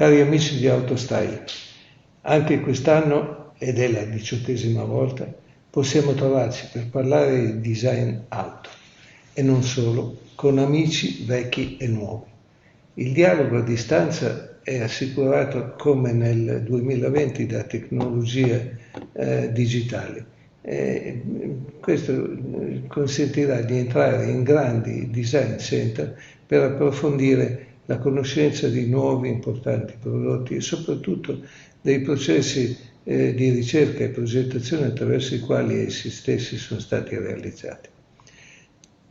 Cari amici di Autostyle, anche quest'anno, ed è la 18ª volta, possiamo trovarci per parlare di design auto e non solo, con amici vecchi e nuovi. Il dialogo a distanza è assicurato come nel 2020 da tecnologie digitali. Questo consentirà di entrare in grandi design center per approfondire la conoscenza di nuovi importanti prodotti e soprattutto dei processi di ricerca e progettazione attraverso i quali essi stessi sono stati realizzati.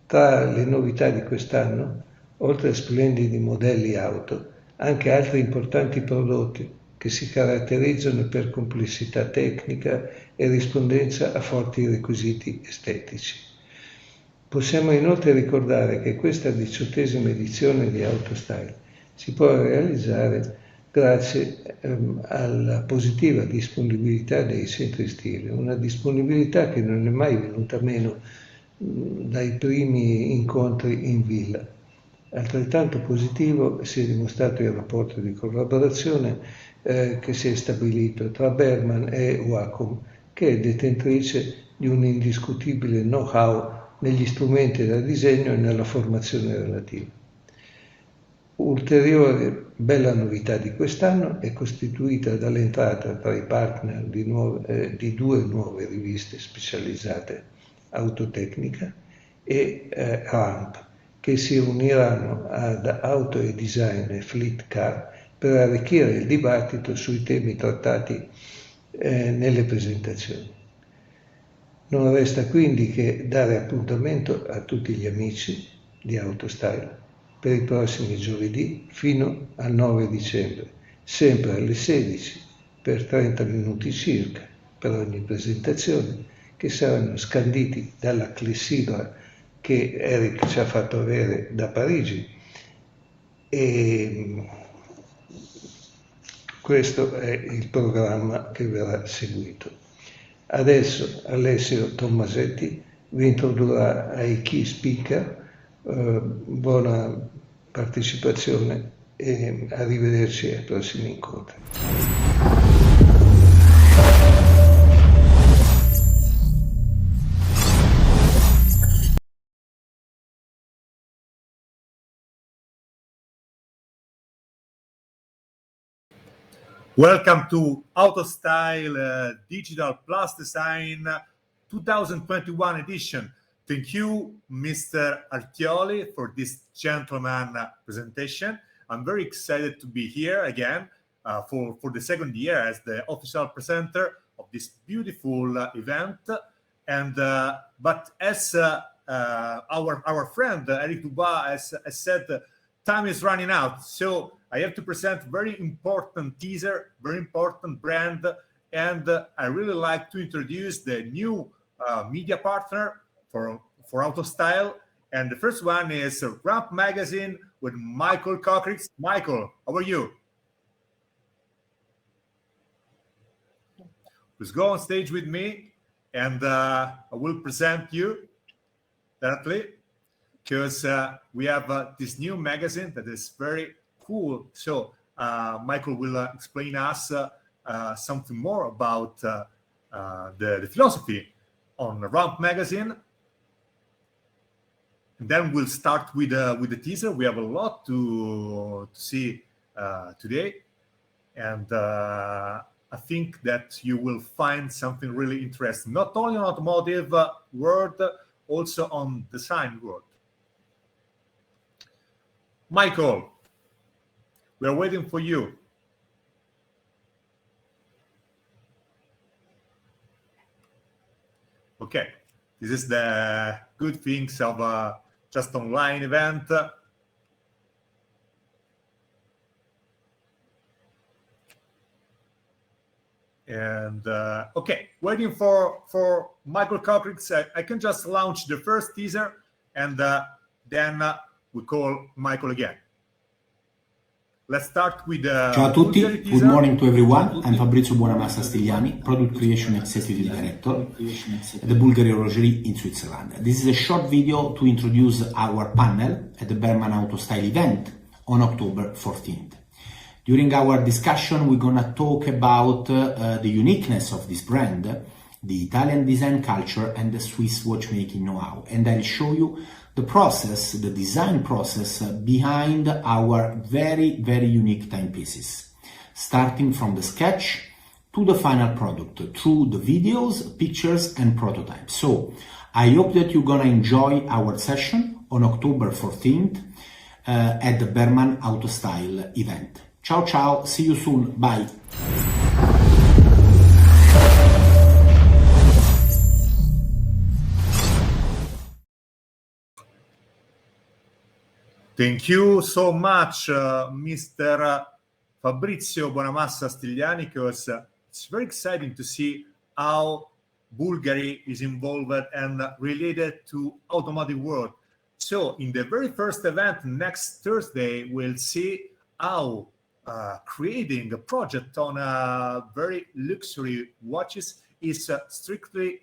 Tra le novità di quest'anno, oltre a splendidi modelli auto, anche altri importanti prodotti che si caratterizzano per complessità tecnica e rispondenza a forti requisiti estetici. Possiamo inoltre ricordare che questa 18ª edizione di Autostyle si può realizzare grazie alla positiva disponibilità dei centri stile, una disponibilità che non è mai venuta meno dai primi incontri in villa. Altrettanto positivo si è dimostrato il rapporto di collaborazione che si è stabilito tra Berman e Wacom, che è detentrice di un indiscutibile know-how negli strumenti da disegno e nella formazione relativa. Ulteriore bella novità di quest'anno è costituita dall'entrata tra i partner di due nuove riviste specializzate, Autotecnica e Ramp, che si uniranno ad Auto e Design e Fleet Car per arricchire il dibattito sui temi trattati nelle presentazioni. Non resta quindi che dare appuntamento a tutti gli amici di Autostyle per i prossimi giovedì fino al 9 dicembre, sempre alle 16 per 30 minuti circa per ogni presentazione, che saranno scanditi dalla clessidra che Eric ci ha fatto avere da Parigi, e questo è il programma che verrà seguito. Adesso Alessio Tommasetti vi introdurrà ai key speaker. Buona partecipazione e arrivederci ai prossimi incontri. Welcome to Autostyle Digital Plus Design 2021 edition. Thank you, Mr. Artioli, for this gentleman presentation. I'm very excited to be here again for the second year as the official presenter of this beautiful event. And but as our friend Eric Duba has said, time is running out. So I have to present very important teaser, very important brand, and I really like to introduce the new media partner for Autostyle. And the first one is Ramp Magazine with Michael Cockrix. Michael, how are you? Please go on stage with me, and I will present you directly, because we have this new magazine that is very cool. So Michael will explain us something more about the philosophy on Ramp Magazine. And then we'll start with the teaser. We have a lot to see today. And I think that you will find something really interesting, not only on automotive world, also on design world. Michael, we are waiting for you. Okay, this is the good things of just online event. And okay, waiting for Michael Cockrix. I can just launch the first teaser, and then we call Michael again. Let's start with Ciao a tutti, good morning to everyone. I'm Fabrizio Buonamassa Stigliani, Product Creation Executive Director at the Bulgari Horlogerie in Switzerland. This is a short video to introduce our panel at the Berman Autostyle event on October 14th. During our discussion, we're gonna talk about the uniqueness of this brand, the Italian design culture, and the Swiss watchmaking know-how. And I'll show you the process, the design process behind our very, very unique timepieces, starting from the sketch to the final product, through the videos, pictures, and prototypes. So I hope that you're gonna enjoy our session on October 14th at the Berman Autostyle event. Ciao ciao, see you soon, bye. Thank you so much, Mr. Fabrizio Buonamassa Stigliani, because it's very exciting to see how Bulgari is involved and related to automotive world. So in the very first event next Thursday, we'll see how creating a project on very luxury watches is strictly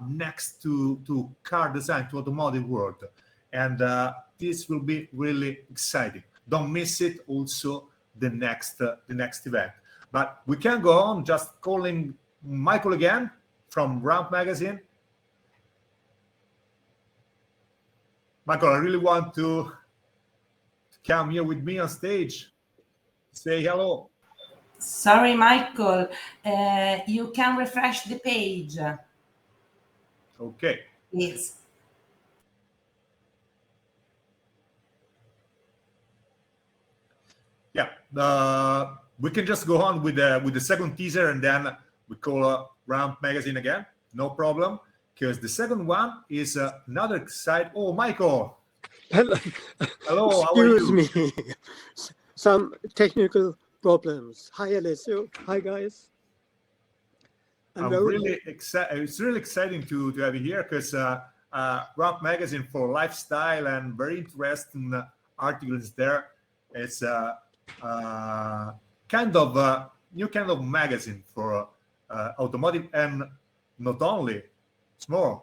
next to car design, to automotive world. And this will be really exciting. Don't miss it. Also the next event. But we can go on just calling Michael again from Ramp Magazine. Michael, I really want to come here with me on stage. Say hello. Sorry, Michael. You can refresh the page. Okay. Yes. Yeah. We can just go on with the second teaser, and then we call Ramp Magazine again. No problem, because the second one is another exciting. Oh, Michael. Hello. Hello. How are you? Excuse me. Some technical problems. Hi, Alessio. Hi, guys. I'm really excited. It's really exciting to have you here, because Ramp Magazine for lifestyle and very interesting articles there. It's kind of new kind of magazine for automotive, and not only, it's more.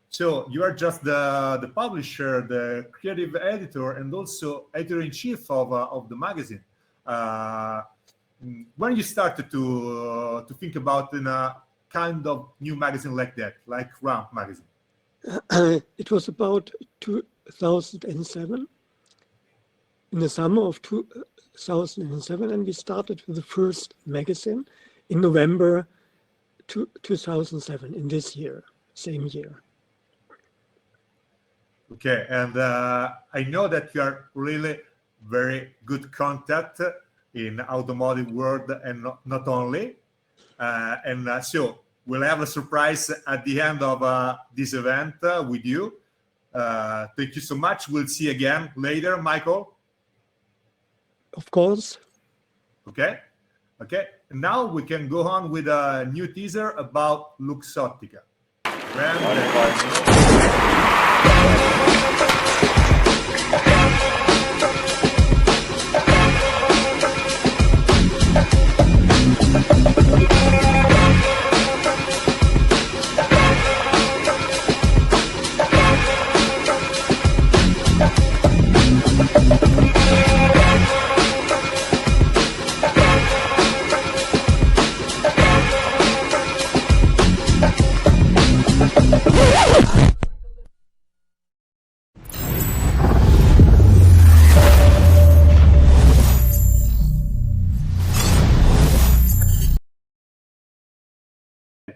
So you are just the publisher, the creative editor, and also editor-in-chief of the magazine. When you started to think about in a kind of new magazine like that, like Ramp Magazine? It was about 2007, in the summer of 2007, and we started with the first magazine in November 2007, in this year, same year. Okay, and I know that you are really very good contact in automotive world, and not only. So we'll have a surprise at the end of this event with you. Thank you so much. We'll see you again later, Michael. Of course. Okay. And now we can go on with a new teaser about Luxottica.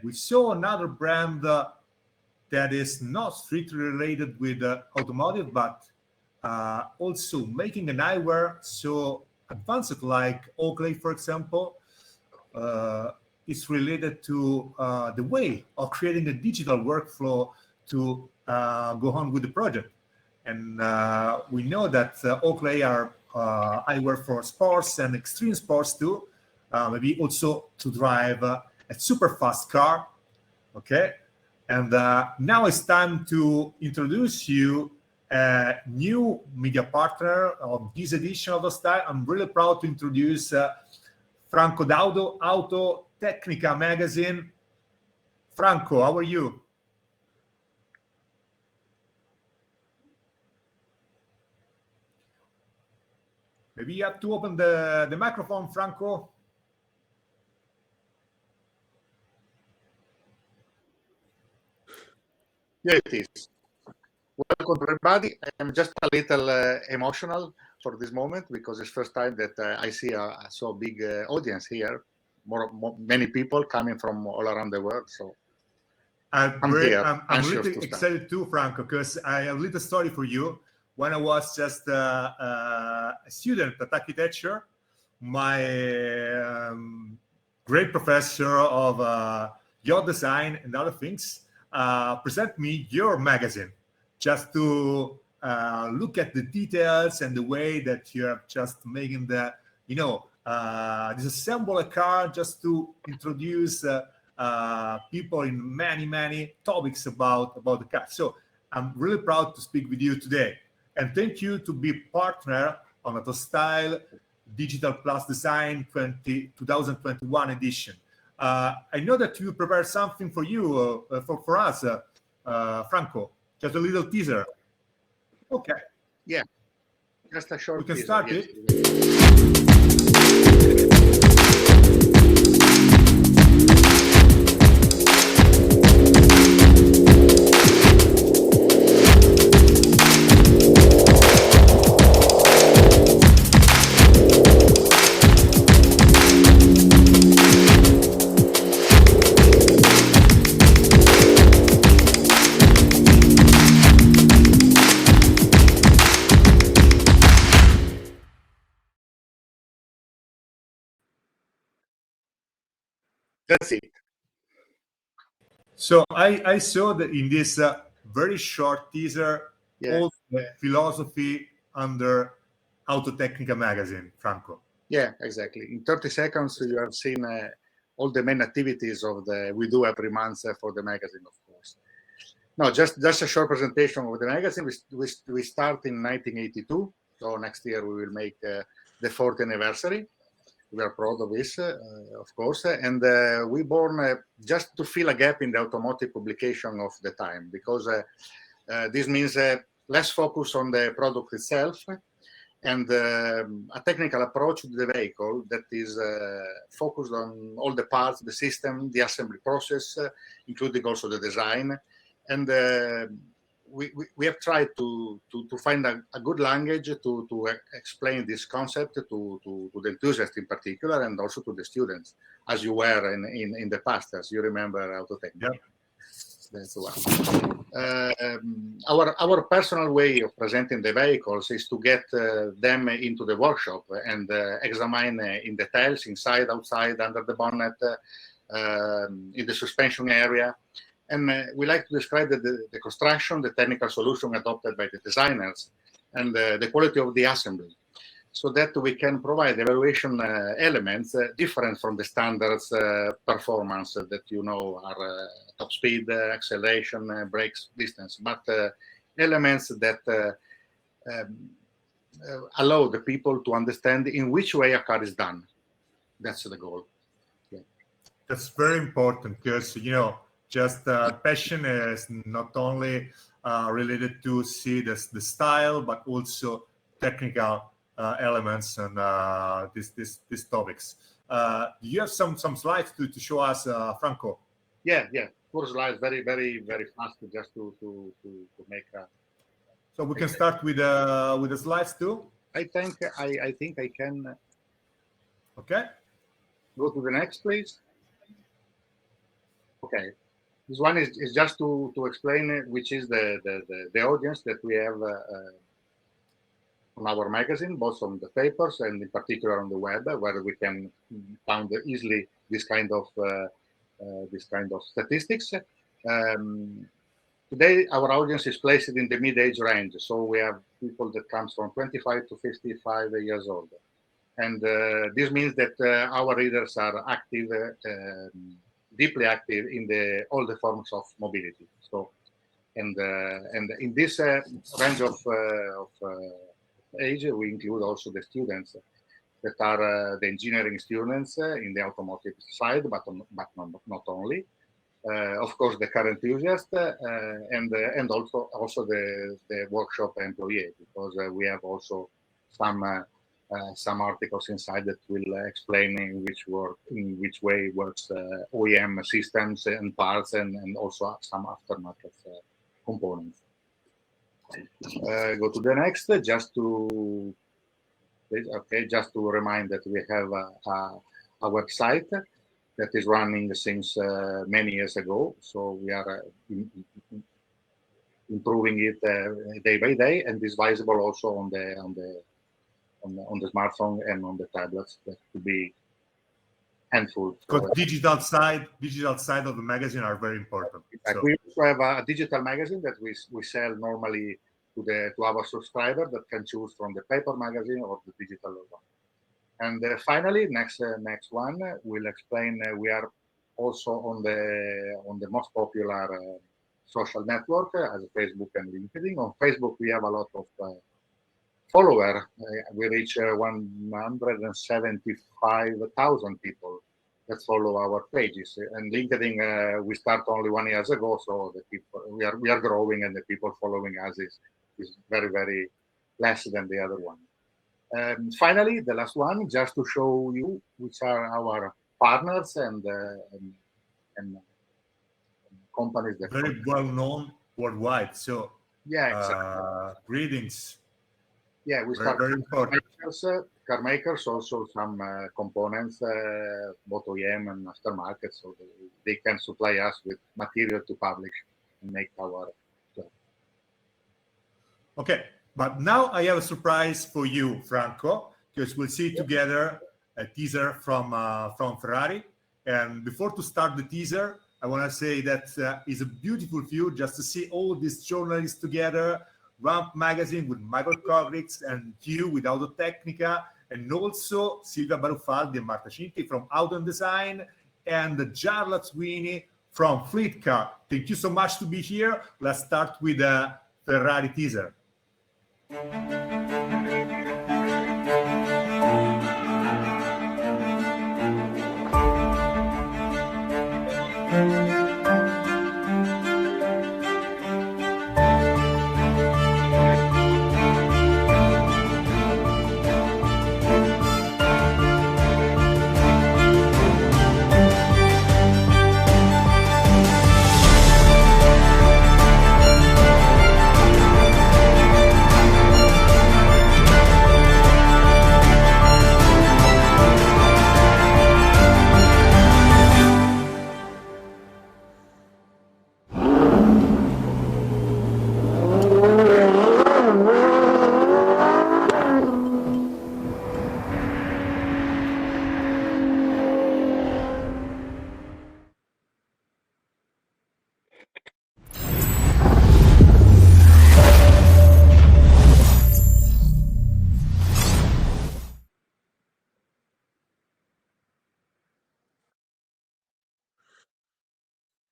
We saw another brand that is not strictly related with automotive, but also making an eyewear so advanced, like Oakley, for example. Is related to the way of creating a digital workflow to go on with the project. And we know that Oakley are eyewear for sports and extreme sports too, maybe also to drive a super fast car. Okay, and now it's time to introduce you a new media partner of this edition of Autostyle. I'm really proud to introduce Franco Daudo, Auto Tecnica Magazine. Franco, how are you? Maybe Maybe you have to open the microphone, Franco. Yeah, it is. Welcome everybody. I'm just a little emotional for this moment because it's first time that I see a so big audience here. Many people coming from all around the world. So I'm a little to excited too, Franco, because I have a little story for you. When I was just a student at architecture, my great professor of your design and other things present me your magazine just to look at the details and the way that you have just making the, disassemble a car just to introduce people in many topics about the car. So I'm really proud to speak with you today. And thank you to be partner on Autostyle Digital Plus Design 2021 edition. I know that you prepared something for you, for us, Franco. Just a little teaser. Okay. Yeah. Just a short teaser. We can start it. That's it. So I saw that in this very short teaser, all the philosophy under Autotecnica magazine, Franco. Yeah, exactly. In 30 seconds, you have seen all the main activities we do every month for the magazine, of course. No, just a short presentation of the magazine. We start in 1982, so next year we will make the 40th anniversary. We are proud of this, of course, and we born just to fill a gap in the automotive publication of the time, because this means less focus on the product itself and a technical approach to the vehicle that is focused on all the parts, the system, the assembly process, including also the design. And we have tried to find a good language to explain this concept to the enthusiasts in particular, and also to the students, as you were in the past, as you remember Autotecnica. Yep. That's one. Our personal way of presenting the vehicles is to get them into the workshop and examine in details, inside, outside, under the bonnet, in the suspension area. And we like to describe the construction, the technical solution adopted by the designers, and the quality of the assembly, so that we can provide evaluation elements different from the standards performance that are top speed, acceleration, brakes, distance, but elements that allow the people to understand in which way a car is done. That's the goal. Yeah. That's very important, because just passion is not only related to see the style, but also technical elements and these topics. Do you have some slides to show us, Franco? Yeah. 4 slides, very fast, just to make a. So we can start with the slides too. I think I can. Okay. Go to the next, please. Okay. This one is just to explain which is the audience that we have on our magazine, both on the papers and in particular on the web, where we can find easily this kind of statistics. Today, our audience is placed in the mid-age range, so we have people that comes from 25 to 55 years old, and this means that our readers are active. Deeply active in all the forms of mobility. So, and in this range of age, we include also the students that are the engineering students in the automotive side, but not only. Of course, the car enthusiast and also the workshop employee, because we have also some some articles inside that will explain in which way works OEM systems and parts, and also some aftermarket components. Go to the next, just to remind that we have a website that is running since many years ago. So we are improving it day by day, and is visible also on the smartphone and on the tablets. That could be handful. Because digital side of the magazine are very important. So. We also have a digital magazine that we sell normally to our subscriber that can choose from the paper magazine or the digital one. And finally, next one will explain. We are also on the most popular social network as Facebook and LinkedIn. On Facebook, we have a lot of followers. We reach 175,000 people that follow our pages. And LinkedIn, we start only 1 year ago, so the people we are growing, and the people following us is very, very less than the other one. Finally, the last one, just to show you which are our partners and companies that very well known worldwide. So yeah, exactly. Greetings. Yeah, we start very important. Car makers, also some components, both OEM and aftermarket, so they can supply us with material to publish and make our job. Okay, but now I have a surprise for you, Franco, because we'll see together a teaser from Ferrari. And before to start the teaser, I want to say that it's a beautiful view just to see all these journalists together, Ramp Magazine with Michael Kogrix and you with Autotecnica, and also Silvia Barufaldi and Marta Cinti from Auto and Design, and Jarla Sweeney from Fleet Car. Thank you so much to be here. Let's start with the Ferrari teaser.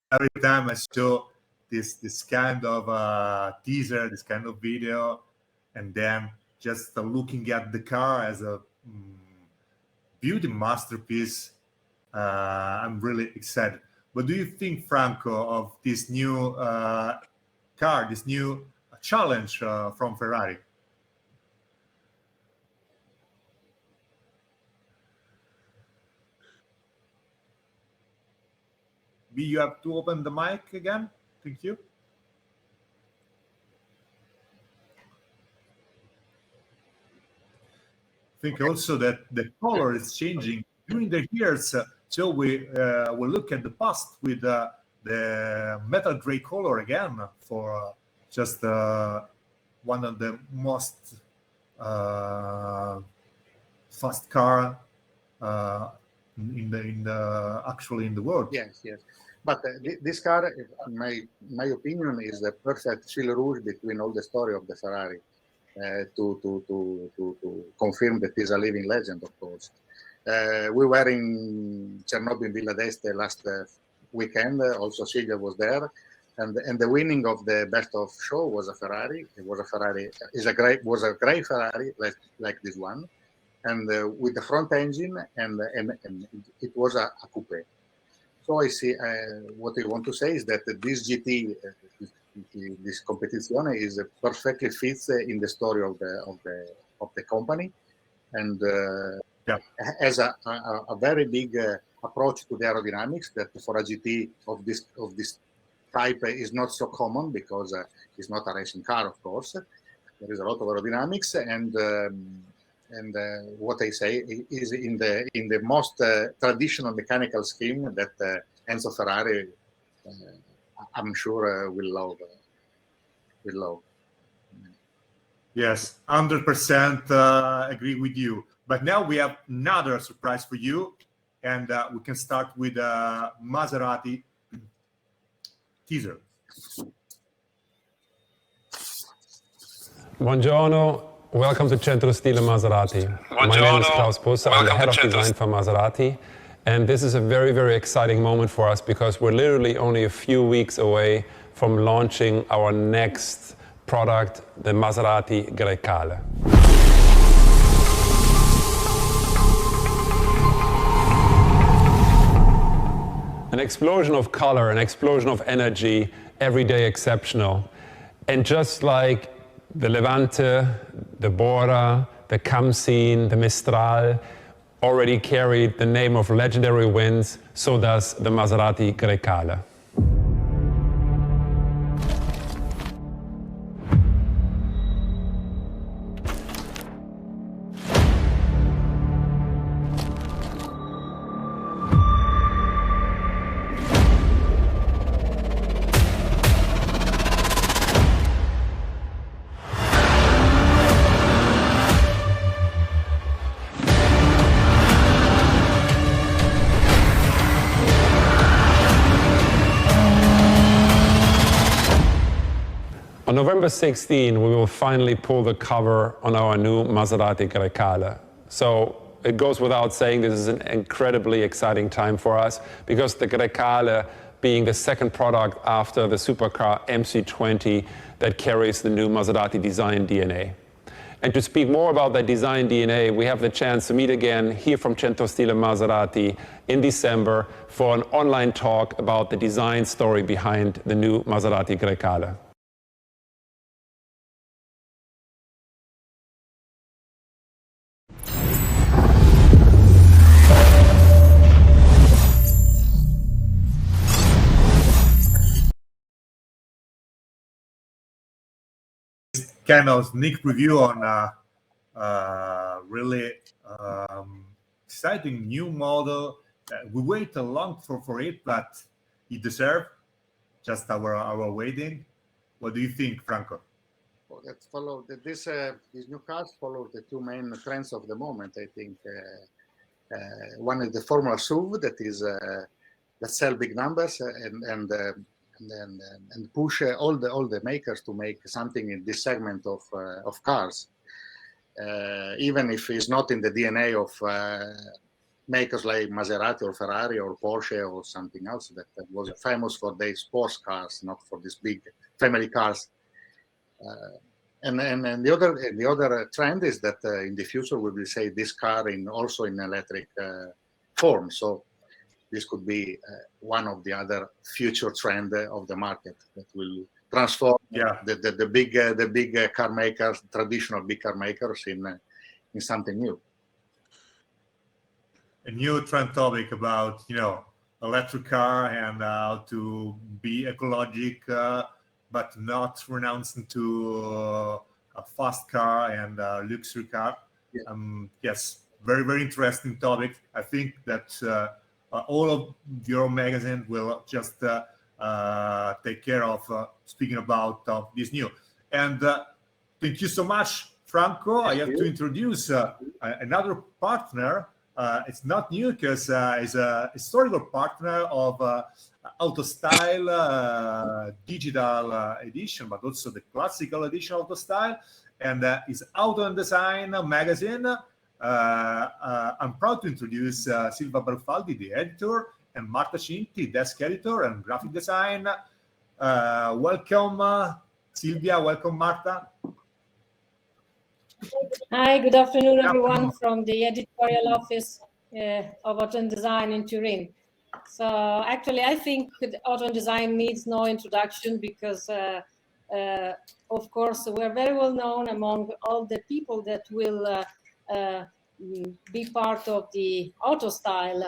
Every time I saw this kind of teaser, this kind of video, and then just looking at the car as a beauty masterpiece, I'm really excited. What do you think, Franco, of this new car, this new challenge from Ferrari? You have to open the mic again. Thank you. I think also that the color is changing during the years. So we look at the past with the metal gray color again for just one of the most fast car in the world. Yes. But this car, in my opinion, is the perfect fil rouge between all the story of the Ferrari, to confirm that he's a living legend, of course. We were in Chernobyl, Villa d'Este last weekend. Also, Silvia was there, and the winning of the best of show was a Ferrari. It was a Ferrari. Was a great Ferrari like this one, and with the front engine, and it was a coupe. So I see what I want to say is that this GT, this competition is perfectly fits in the story of the company, and has a very big approach to the aerodynamics that for a GT of this type is not so common, because it's not a racing car, of course. There is a lot of aerodynamics, and what I say is in the most traditional mechanical scheme that Enzo Ferrari, I'm sure, will love. Yes, 100% agree with you. But now we have another surprise for you, and we can start with Maserati teaser. Buongiorno, welcome to Centro Stile Maserati. My name is Klaus Busse, I'm the head of design for Maserati. And this is a very, very exciting moment for us, because we're literally only a few weeks away from launching our next product, the Maserati Grecale. An explosion of color, an explosion of energy, every day exceptional. And just like the Levante, the Bora, the Camsin, the Mistral already carried the name of legendary wins, so does the Maserati Grecale. On November 16, we will finally pull the cover on our new Maserati Grecale. So it goes without saying, this is an incredibly exciting time for us, because the Grecale being the second product after the supercar MC20 that carries the new Maserati design DNA. And to speak more about that design DNA, we have the chance to meet again here from Centro Stile Maserati in December for an online talk about the design story behind the new Maserati Grecale. Kind of sneak preview on really exciting new model. We wait a long for it, but it deserves just our waiting. What do you think, Franco? Well, these new cars follow the two main trends of the moment. I think one is the Formula SUV that sell big numbers and push all the makers to make something in this segment of cars, even if it's not in the DNA of makers like Maserati or Ferrari or Porsche or something else that was famous for their sports cars, not for these big family cars. And the other trend is that in the future we will say this car also in electric form. So this could be one of the other future trend of the market that will transform the big car makers, traditional big car makers, in something new. A new trend topic about electric car and how to be ecologic, but not renouncing to a fast car and a luxury car. Yeah. Yes, very, very interesting topic. I think that all of your magazine will just take care of speaking about this new. And thank you so much, Franco. I have to introduce another partner. It's not new because it's a historical partner of Autostyle digital edition, but also the classical edition of Autostyle, and is Auto and Design magazine. I'm proud to introduce Silvia Barufaldi, the editor, and Marta Cinti, desk editor and graphic design. Welcome, Silvia. Welcome, Marta. Hi, good afternoon, everyone, from the editorial office of Auto and Design in Turin. So actually, I think Auto and Design needs no introduction because, of course, we're very well known among all the people that will be part of the Autostyle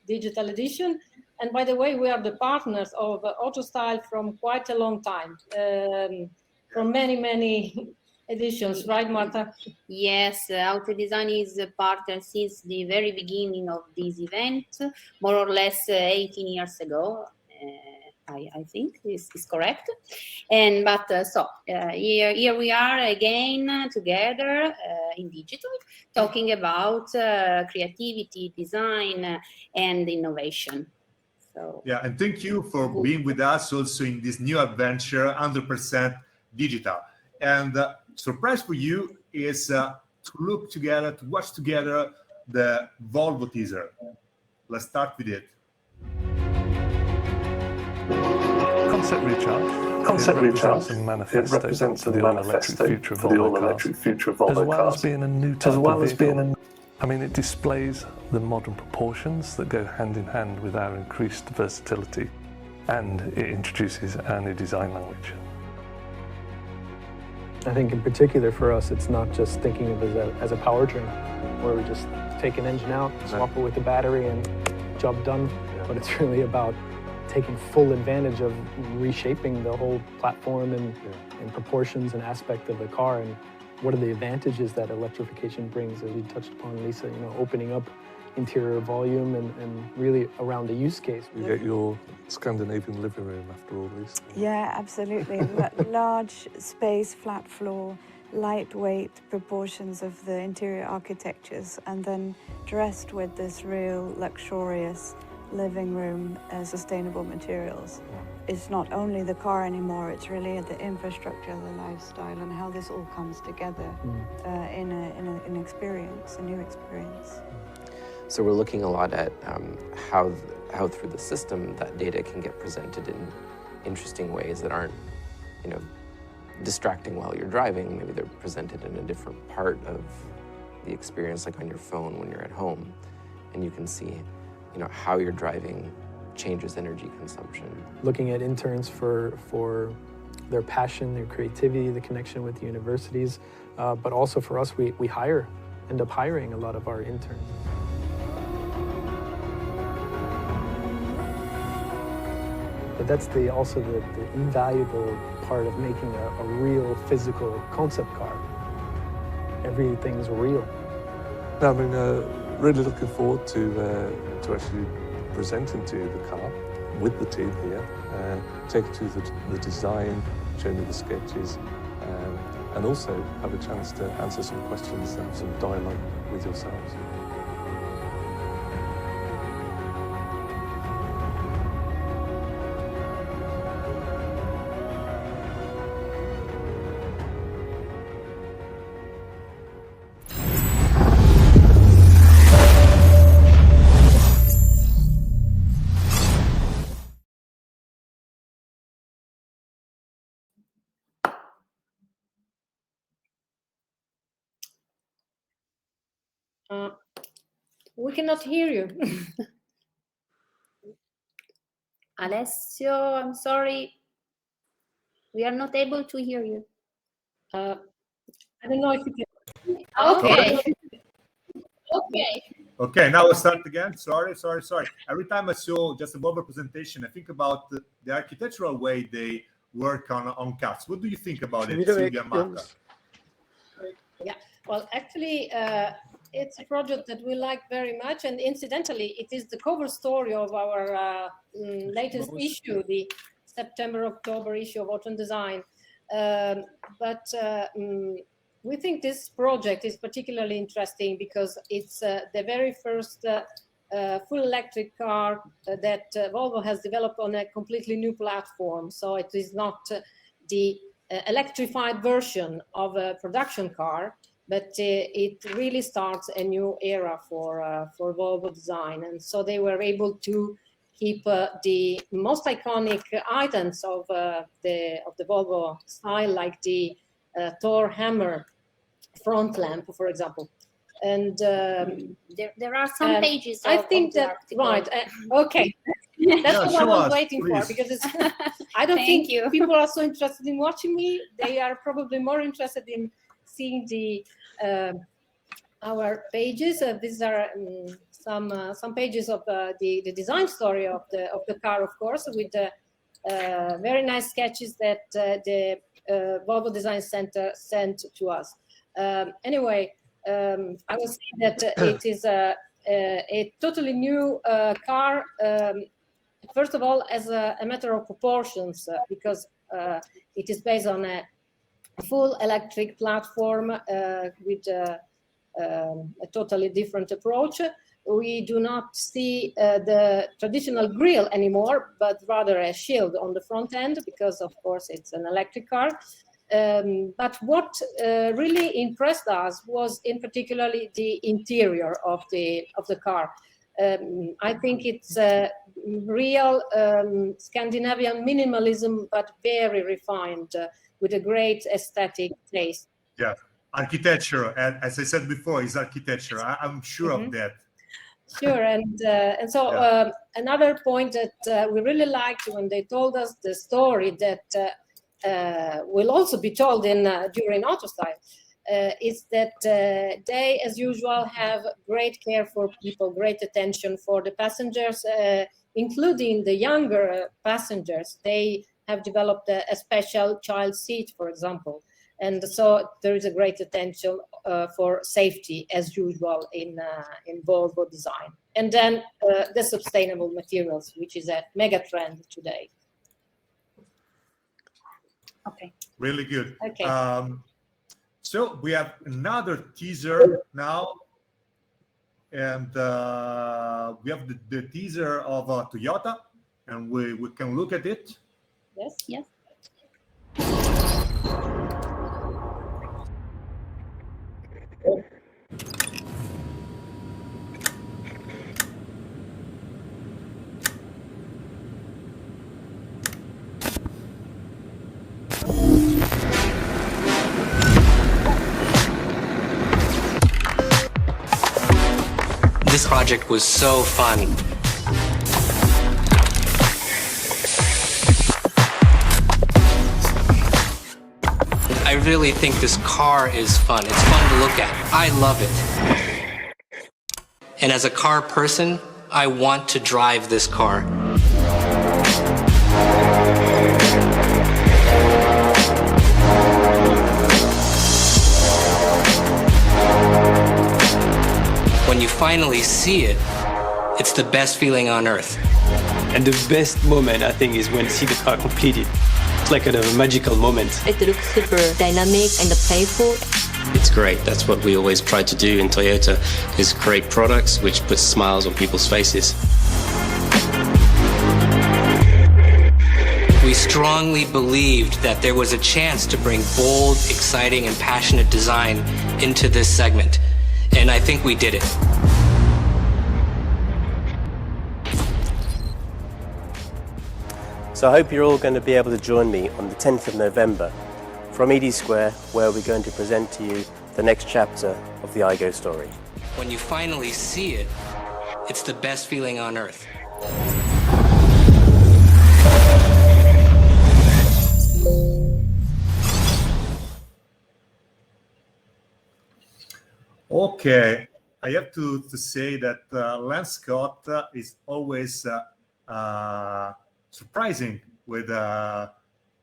digital edition. And by the way, we are the partners of Autostyle from quite a long time, from many editions, right, Marta? Yes, Auto Design is a partner since the very beginning of this event, more or less 18 years ago. I think this is correct. And here we are again together in digital, talking about creativity, design, and innovation. So yeah, and thank you for being with us also in this new adventure, 100% digital. And surprise for you is to look together, to watch together the Volvo teaser. Let's start with it. Concept recharge. It represents a manifesto for the all-electric future of Volvo cars, as being a new type as well of as vehicle. being I mean, it displays the modern proportions that go hand in hand with our increased versatility, and it introduces our new design language. I think in particular for us, it's not just thinking of it as a powertrain, where we just take an engine out, swap it with the battery, and job done. But it's really about taking full advantage of reshaping the whole platform and proportions and aspect of the car, and what are the advantages that electrification brings, as you touched upon, Lisa, you know, opening up interior volume and really around the use case. You get your Scandinavian living room after all these. Yeah, absolutely. Large space, flat floor, lightweight proportions of the interior architectures, and then dressed with this real luxurious living room, sustainable materials. It's not only the car anymore, it's really the infrastructure, the lifestyle, and how this all comes together in an experience, a new experience. So we're looking a lot at how through the system that data can get presented in interesting ways that aren't, you know, distracting while you're driving. Maybe they're presented in a different part of the experience, like on your phone when you're at home, and you can see, you know, how you're driving changes energy consumption. Looking at interns for their passion, their creativity, the connection with the universities, but also for us, we end up hiring a lot of our interns. But that's also the invaluable part of making a real physical concept car. Everything's real. I mean, really looking forward to actually presenting to you the car with the team here, take you through the design, show me the sketches, and also have a chance to answer some questions and have some dialogue with yourselves. We cannot hear you. Alessio, I'm sorry. We are not able to hear you. I don't know if you can. Okay. Okay, now we'll start again. Sorry. Every time I show just a Volvo presentation, I think about the architectural way they work on cars. What do you think about it, Silvia and Marta? Yeah, well, actually, it's a project that we like very much, and incidentally, it is the cover story of our latest issue, the September-October issue of Auto Design. We think this project is particularly interesting because it's the very first full electric car that Volvo has developed on a completely new platform. So it is not the electrified version of a production car, but it really starts a new era for Volvo design. And so they were able to keep the most iconic items of the Volvo style, like the Thor hammer front lamp, for example. And there are some pages. I think that right. Okay, that's what I was waiting for, because it's, I don't think people are so interested in watching me. They are probably more interested in seeing the our pages. These are some pages of the design story of the car, of course, with very nice sketches that the Volvo Design Center sent to us. Anyway, I will say that it is a totally new car. First of all, as a matter of proportions, because it is based on a full electric platform with a totally different approach. We do not see the traditional grille anymore, but rather a shield on the front end, because of course it's an electric car. But what really impressed us was in particularly the interior of the car. I think it's real Scandinavian minimalism, but very refined, with a great aesthetic taste. Yeah, architecture, as I said before, is architecture. I'm sure of that. Sure, and so another point that we really liked when they told us the story that will also be told during Autostyle, is that they, as usual, have great care for people, great attention for the passengers, including the younger passengers. They have developed a special child seat, for example. And so there is a great attention for safety, as usual, in Volvo design. And then the sustainable materials, which is a mega trend today. Okay. Really good. Okay. So we have another teaser now. And we have the teaser of Toyota, and we can look at it. Yes, yes. This project was so fun. I really think this car is fun. It's fun to look at. I love it. And as a car person, I want to drive this car. When you finally see it, it's the best feeling on earth. And the best moment, I think, is when you see the car completed. It's like a magical moment. It looks super dynamic and playful. It's great. That's what we always try to do in Toyota, is create products which put smiles on people's faces. We strongly believed that there was a chance to bring bold, exciting, and passionate design into this segment. And I think we did it. So I hope you're all going to be able to join me on the 10th of November from Edie Square, where we're going to present to you the next chapter of the iGo story. When you finally see it, it's the best feeling on earth. Okay. I have to say that Lance Scott is always surprising with the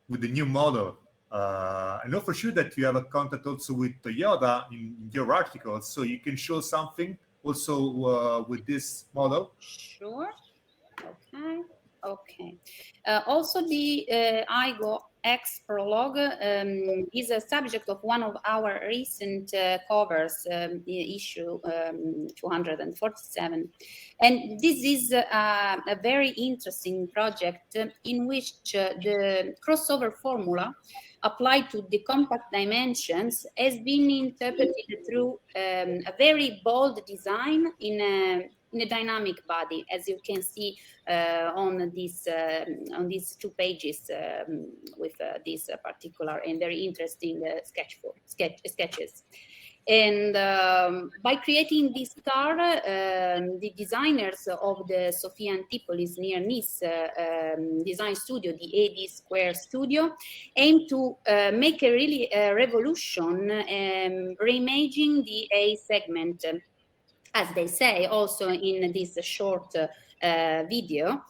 new model. I know for sure that you have a contact also with Toyota in your article, so you can show something also with this model. Sure. Okay. Also, the iGo X Prologue is a subject of one of our recent covers, issue 247. And this is a very interesting project in which the crossover formula applied to the compact dimensions has been interpreted through a very bold design in a dynamic body, as you can see on these two pages with these particular and very interesting sketches. And by creating this car, the designers of the Sofia Antipolis near Nice design studio, the AD Square Studio, aim to make a really revolution, reimaging the A segment, as they say also in this short video.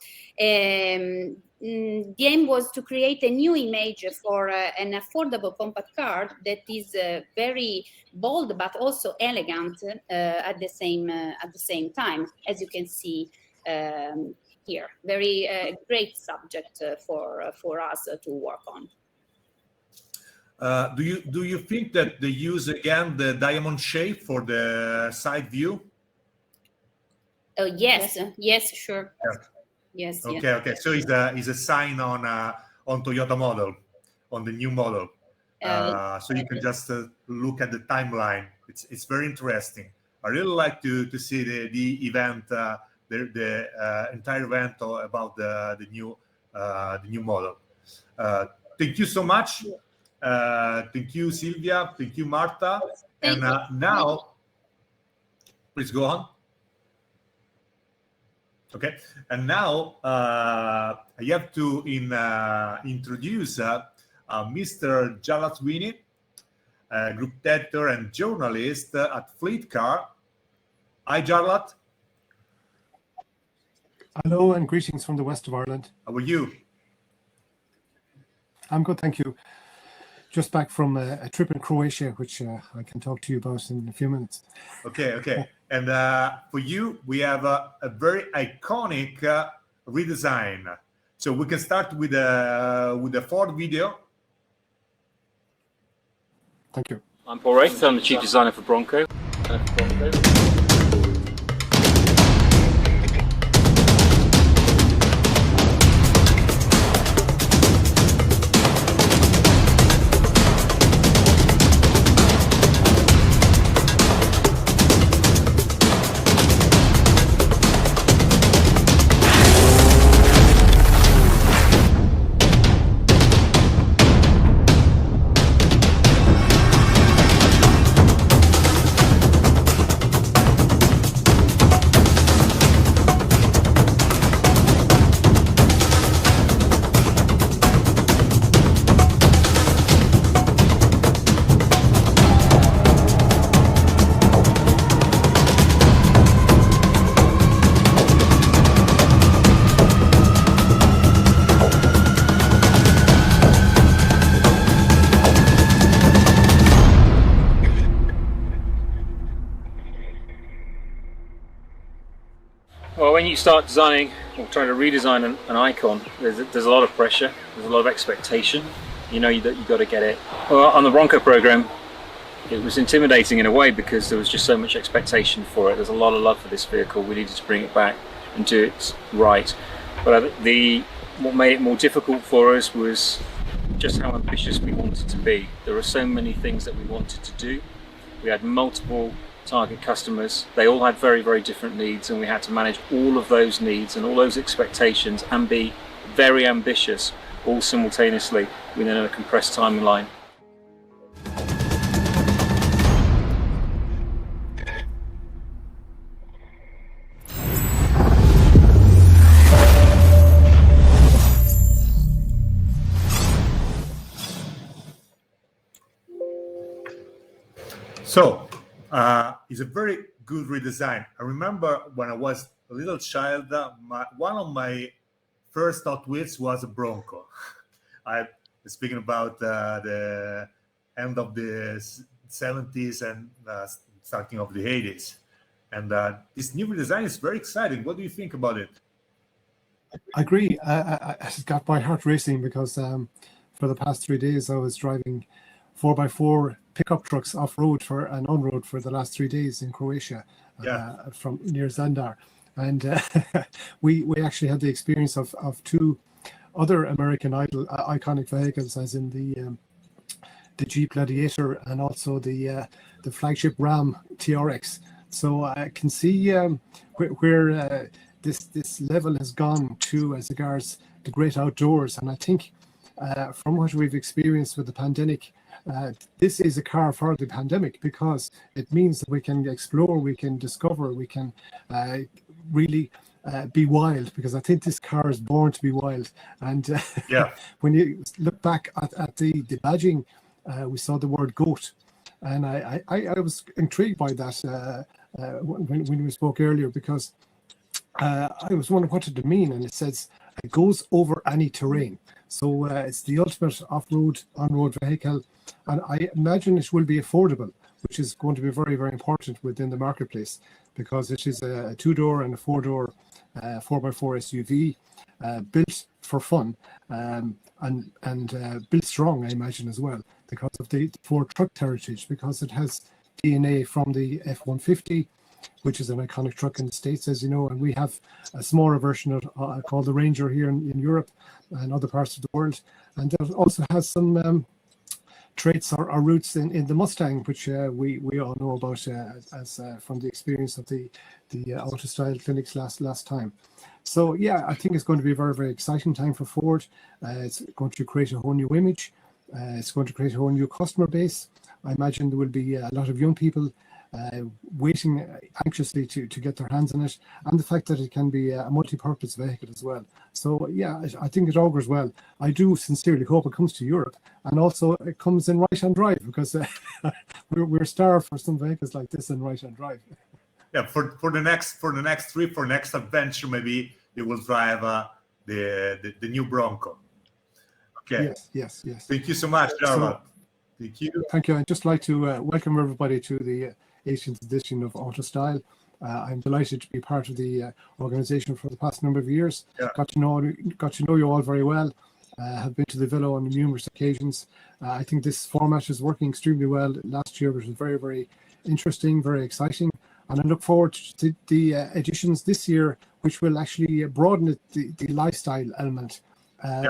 The aim was to create a new image for an affordable compact car that is very bold but also elegant at the same time, as you can see here. Very great subject for us to work on. Do you think that they use again the diamond shape for the side view? Yes, sure. Yeah. Yes. Okay, yeah. okay. So it's a sign on Toyota model, on the new model. So you can just look at the timeline. It's very interesting. I really like to see the event, the entire event about the new model. Thank you so much. Thank you, Silvia. Thank you, Marta. And now, please go on. Okay, and now I have to introduce Mr. Jarlath Sweeney, group editor and journalist at Fleet Car. Hi, Jarlath. Hello and greetings from the west of Ireland. How are you? I'm good, thank you. Just back from a trip in Croatia, which I can talk to you about in a few minutes. Okay, okay. And for you, we have a very iconic redesign. So we can start with the Ford video. Thank you. I'm Paul Wraith. I'm the chief designer for Bronco. Well, when you start designing or trying to redesign an icon, there's a lot of pressure, there's a lot of expectation. You know that you've got to get it. Well, on the Bronco program, it was intimidating in a way because there was just so much expectation for it. There's a lot of love for this vehicle. We needed to bring it back and do it right. But what made it more difficult for us was just how ambitious we wanted to be. There were so many things that we wanted to do. We had multiple target customers. They all had very, very different needs, and we had to manage all of those needs and all those expectations and be very ambitious all simultaneously within a compressed timeline. So it's a very good redesign. I remember when I was a little child, one of my first Hot Wheels was a Bronco. I was speaking about the end of the 70s and starting of the 80s. And this new redesign is very exciting. What do you think about it? I agree. I got my heart racing because for the past 3 days I was driving 4x4 pickup trucks off-road and on-road for the last 3 days in Croatia, from near Zandar. And we actually had the experience of two other American Idol iconic vehicles, as in the Jeep Gladiator and also the flagship Ram TRX. So I can see where this level has gone to as regards the great outdoors. And I think from what we've experienced with the pandemic, this is a car for the pandemic, because it means that we can explore, we can discover, we can really be wild, because I think this car is born to be wild. And when you look back at the badging, we saw the word goat, and I was intrigued by that when we spoke earlier, because I was wondering what did it mean, and it says it goes over any terrain. So it's the ultimate off-road, on-road vehicle, and I imagine it will be affordable, which is going to be very, very important within the marketplace, because it is a 2-door and a 4-door 4x4 SUV built for fun, and built strong, I imagine, as well, because of the Ford truck heritage, because it has DNA from the F-150, which is an iconic truck in the States, as you know, and we have a smaller version of called the Ranger here in Europe and other parts of the world, and it also has some traits or roots in the Mustang, which we all know about as from the experience of the Autostyle clinics last time. So yeah, I think it's going to be a very, very exciting time for Ford. It's going to create a whole new image. It's going to create a whole new customer base. I imagine there will be a lot of young people waiting anxiously to get their hands on it, and the fact that it can be a multi-purpose vehicle as well. So yeah, I think it augurs well. I do sincerely hope it comes to Europe, and also it comes in right-hand drive, because we're starved for some vehicles like this in right-hand drive. Yeah, for the next trip, for next adventure, maybe you will drive the new Bronco. Okay. Yes. Thank you so much, Jarvan. Thank you. Thank you. I'd just like to welcome everybody to the 18th edition of Autostyle. I'm delighted to be part of the organization for the past number of years. Got to know you all very well. Have been to the Villa on numerous occasions. I think this format is working extremely well. Last year was very, very interesting, very exciting, and I look forward to the editions this year, which will actually broaden the lifestyle element.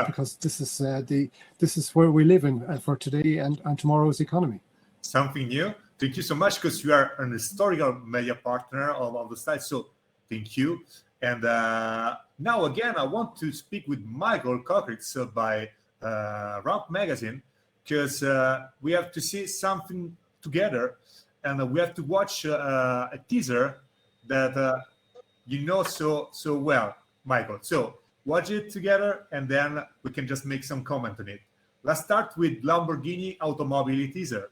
Because this is where we live in for today and tomorrow's economy. Something new. Thank you so much, because you are an historical media partner of the site. So thank you. And now again, I want to speak with Michael Cockritz by Ramp Magazine, because we have to see something together, and we have to watch a teaser that you know so well, Michael. So watch it together, and then we can just make some comment on it. Let's start with Lamborghini Automobili teaser.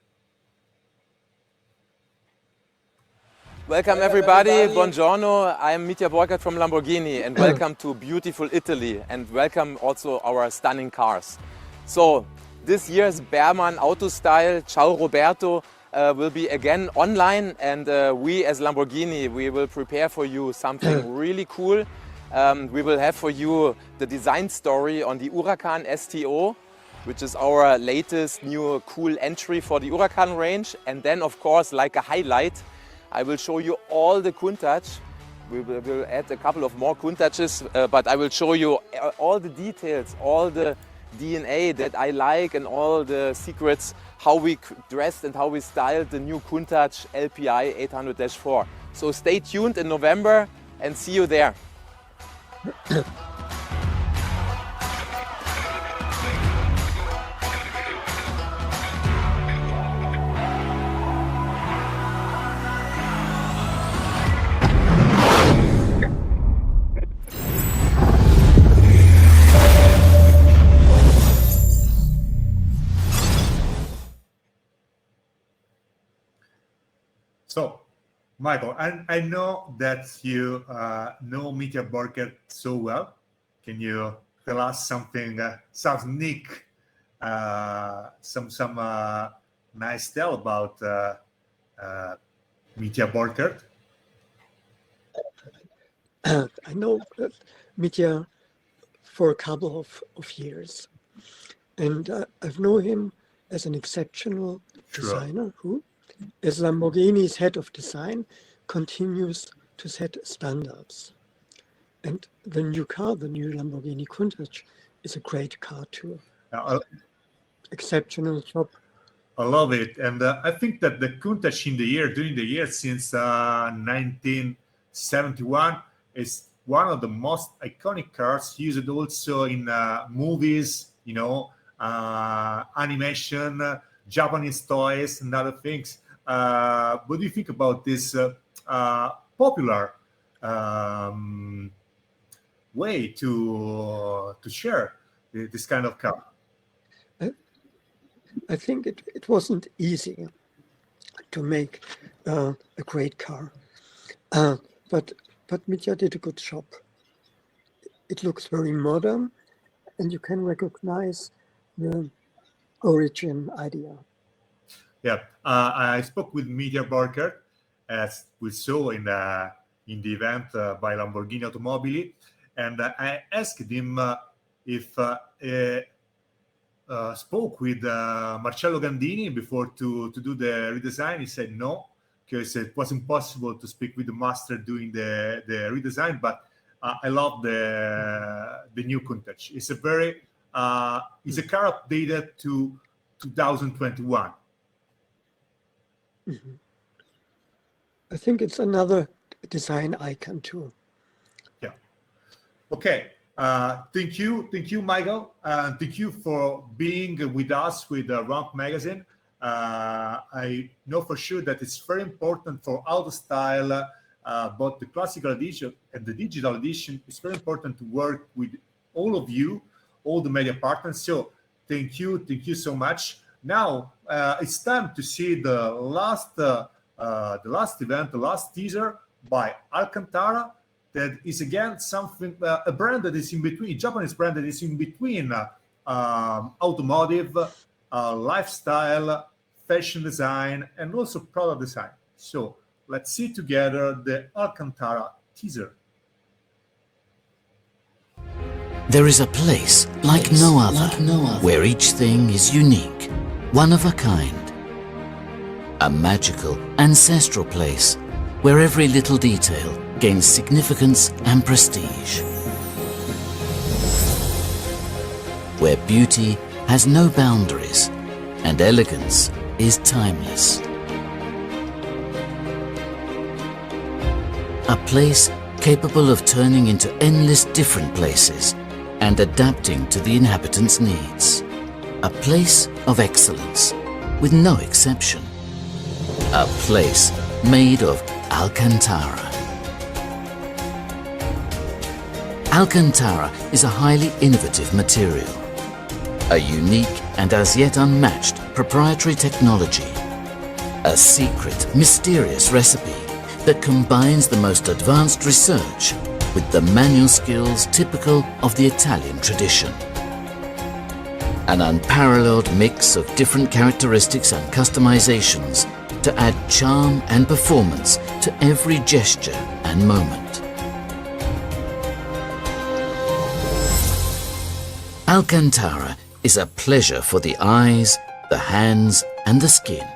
Welcome everybody, buongiorno. I'm Mitja Borkert from Lamborghini, and welcome to beautiful Italy, and welcome also our stunning cars. So this year's Berman Autostyle, Ciao Roberto, will be again online, and we as Lamborghini, we will prepare for you something really cool. We will have for you the design story on the Huracan STO, which is our latest new cool entry for the Huracan range. And then, of course, like a highlight, I will show you all the Countach. We will add a couple of more Countachs, but I will show you all the details, all the DNA that I like, and all the secrets, how we dressed and how we styled the new Countach LPI 800-4. So stay tuned in November and see you there. So, Michael, I know that you know Mitja Borkert so well. Can you tell us something, some sneak, some nice tale about Mitja Borkert? I know Mitja for a couple of years, and I've known him as an exceptional designer who, as Lamborghini's head of design, continues to set standards. And the new car, the new Lamborghini Countach, is a great car too. Exceptional job. I love it. And I think that the Countach during the year since 1971 is one of the most iconic cars, used also in movies, animation, Japanese toys and other things. What do you think about this popular way to share this kind of car? I think it wasn't easy to make a great car, but Mitja did a good job. It looks very modern, and you can recognize the origin idea. Yeah, I spoke with Mitja Borkert, as we saw in the event by Lamborghini Automobili, and I asked him if spoke with Marcello Gandini before to do the redesign. He said no, because it was impossible to speak with the master doing the redesign. But I love the new Countach. It's a very it's a car updated to 2021. Mm-hmm. I think it's another design icon too. Yeah. Okay. Thank you, Michael. Thank you for being with us with Ramp Magazine. I know for sure that it's very important for Autostyle, both the classical edition and the digital edition. It's very important to work with all of you, all the media partners. So thank you so much. Now it's time to see the last event, the last teaser by Alcantara. That is again something, a brand that is in between, a Japanese brand that is in between automotive, lifestyle, fashion design, and also product design. So let's see together the Alcantara teaser. There is a place like no other, where each thing is unique, one of a kind. A magical, ancestral place where every little detail gains significance and prestige. Where beauty has no boundaries and elegance is timeless. A place capable of turning into endless different places and adapting to the inhabitants' needs. A place of excellence, with no exception. A place made of Alcantara. Alcantara is a highly innovative material, a unique and as yet unmatched proprietary technology, a secret, mysterious recipe that combines the most advanced research with the manual skills typical of the Italian tradition. An unparalleled mix of different characteristics and customizations to add charm and performance to every gesture and moment. Alcantara is a pleasure for the eyes, the hands, and the skin.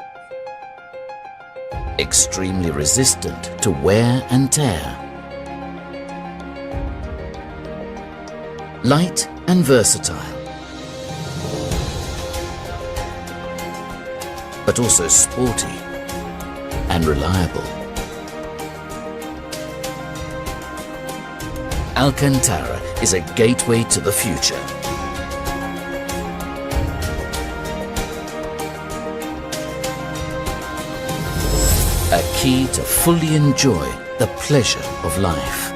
Extremely resistant to wear and tear. Light and versatile, but also sporty and reliable. Alcantara is a gateway to the future. A key to fully enjoy the pleasure of life.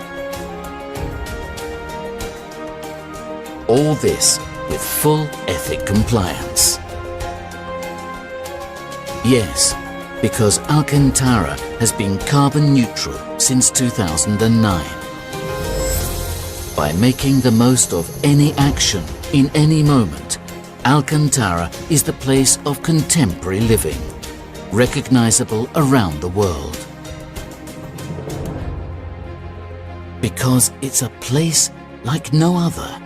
All this with full ethic compliance. Yes, because Alcantara has been carbon neutral since 2009. By making the most of any action in any moment, Alcantara is the place of contemporary living, recognizable around the world. Because it's a place like no other,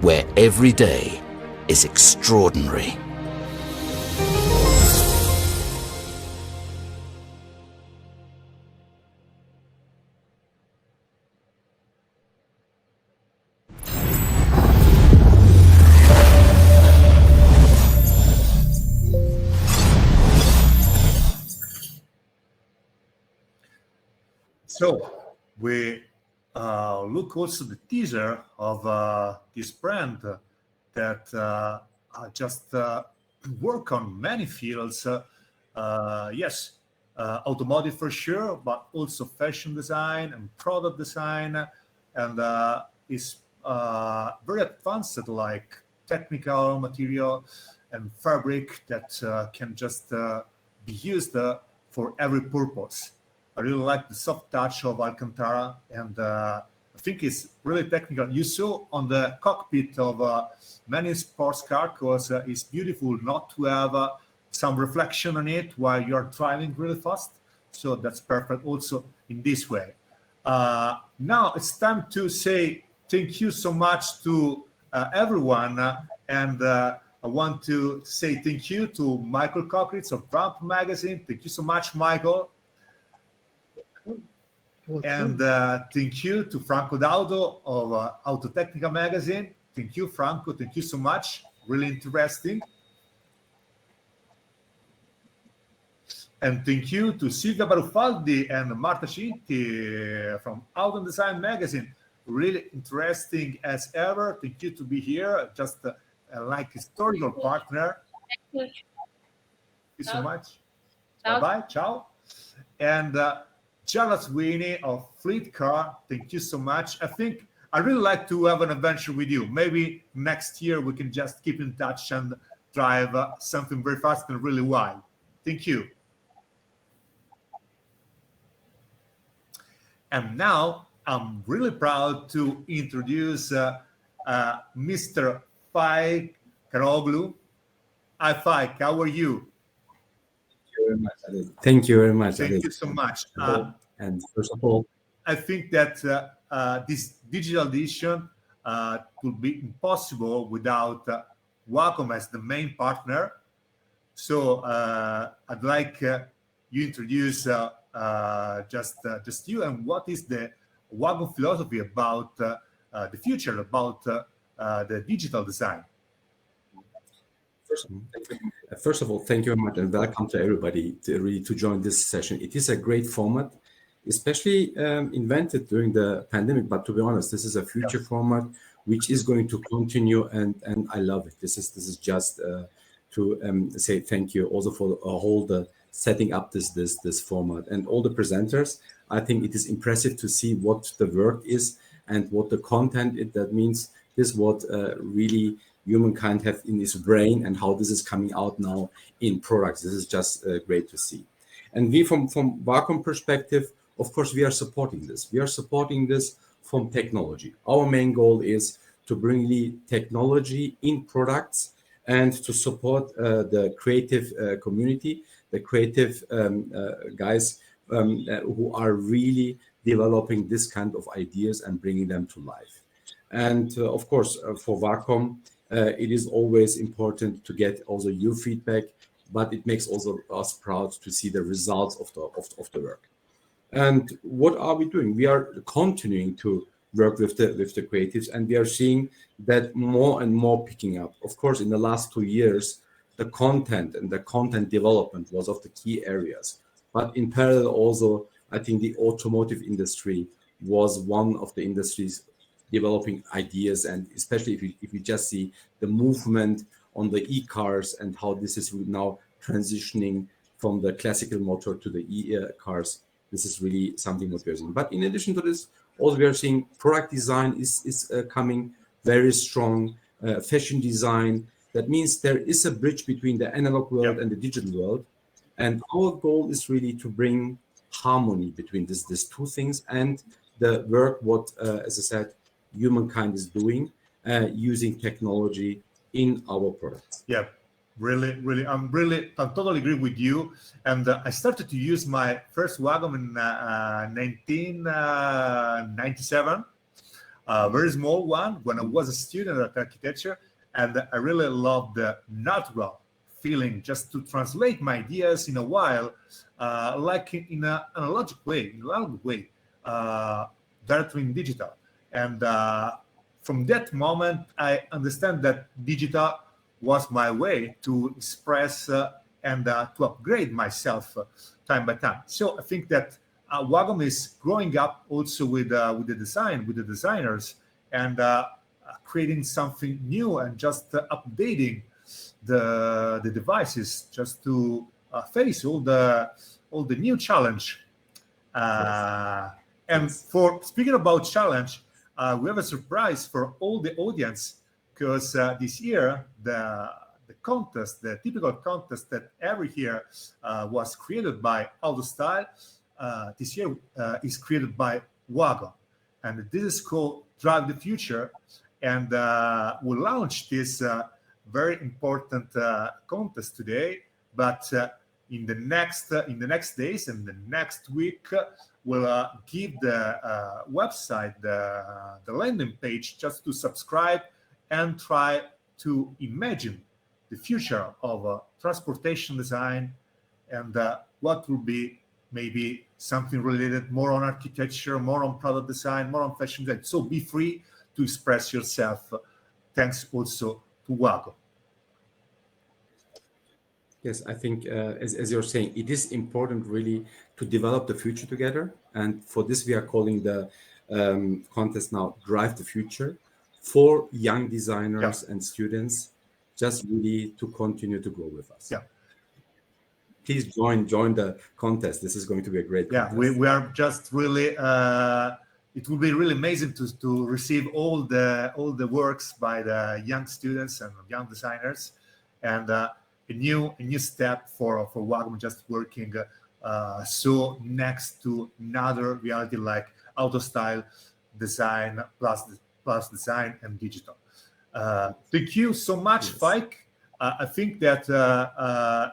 where every day is extraordinary. So we look also the teaser of this brand that just work on many fields. Yes, automotive for sure, but also fashion design and product design, and is very advanced, like technical material and fabric that can just be used for every purpose. I really like the soft touch of Alcantara, and I think it's really technical. You saw on the cockpit of many sports cars, because it's beautiful not to have some reflection on it while you're driving really fast. So that's perfect also in this way. Now it's time to say thank you so much to everyone, and I want to say thank you to Michael Cockritz of Trump Magazine. Thank you so much, Michael. And thank you to Franco Daudo of Autotecnica Magazine. Thank you, Franco. Thank you so much. Really interesting. And thank you to Silvia Barufaldi and Marta Cinti from Auto and Design Magazine. Really interesting as ever. Thank you to be here, just like historical partner. Thank you so much. Bye-bye. Ciao. And Gianna Sweeney of Fleet Car, thank you so much. I think I really like to have an adventure with you. Maybe next year we can just keep in touch and drive something very fast and really wild. Thank you. And now I'm really proud to introduce Mr. Faik Karoglu. Hi, Faik, how are you? Thank you very much. Thank you so much. And first of all, I think that this digital edition would be impossible without Wacom as the main partner. So I'd like you introduce just you, and what is the Wacom philosophy about the future, about the digital design. First of all, thank you very much, and welcome to everybody to join this session. It is a great format, especially invented during the pandemic. But to be honest, this is a future format which is going to continue, and I love it. This is just to say thank you also for the setting up this format and all the presenters. I think it is impressive to see what the work is and what the content is. That means this is what really humankind have in its brain, and how this is coming out now in products. This is just great to see. And we from Wacom perspective, of course, we are supporting this. We are supporting this from technology. Our main goal is to bring the technology in products and to support the creative community, the creative guys who are really developing this kind of ideas and bringing them to life. And of course, for Wacom, it is always important to get also your feedback, but it makes also us proud to see the results of the work. And what are we doing? We are continuing to work with the creatives, and we are seeing that more and more picking up. Of course, in the last 2 years, the content and the content development was of the key areas. But in parallel also, I think the automotive industry was one of the industries developing ideas, and especially if you just see the movement on the e-cars and how this is now transitioning from the classical motor to the e-cars, this is really something what we are seeing. But in addition to this, also we are seeing product design is coming very strong, fashion design. That means there is a bridge between the analog world and the digital world. And our goal is really to bring harmony between these two things, and the work what, as I said, humankind is doing using technology in our products. Yeah, really, I totally agree with you. And I started to use my first Wacom in 1997, a very small one when I was a student at architecture, and I really loved the natural feeling just to translate my ideas in a while, like in an analog way, directly in digital. And from that moment, I understand that digital was my way to express and to upgrade myself time by time. So I think that Wacom is growing up also with the design, with the designers, and creating something new and just updating the devices just to face all the new challenge. And for speaking about challenge, we have a surprise for all the audience, because this year the contest, the typical contest that every year was created by Autostyle, this year is created by Wagon, and this is called Drive the Future. And we'll launch this very important contest today, but in the next days and the next week, we'll give the website, the landing page, just to subscribe and try to imagine the future of transportation design, and what will be maybe something related more on architecture, more on product design, more on fashion design. So be free to express yourself. Thanks also to Wago. Yes, I think as you're saying, it is important really to develop the future together. And for this, we are calling the contest now Drive the Future, for young designers and students, just really to continue to grow with us. Yeah. Please join the contest. This is going to be a great contest. Yeah, we are just really, it will be really amazing to receive all the works by the young students and young designers, and a new step for Wagner, just working so next to another reality like Autostyle design plus design and digital. Thank you so much, Fike. I think that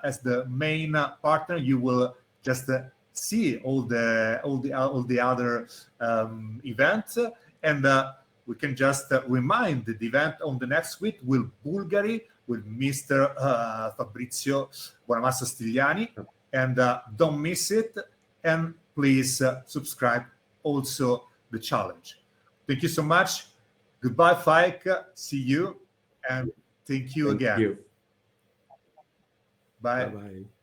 as the main partner, you will just see all the other events, and we can just remind the event on the next week will Bulgari with Mr. Fabrizio Buonamassa Stigliani, and don't miss it. And please subscribe also the challenge. Thank you so much. Goodbye, Fike. See you, and thank you again. You. Bye. Bye-bye.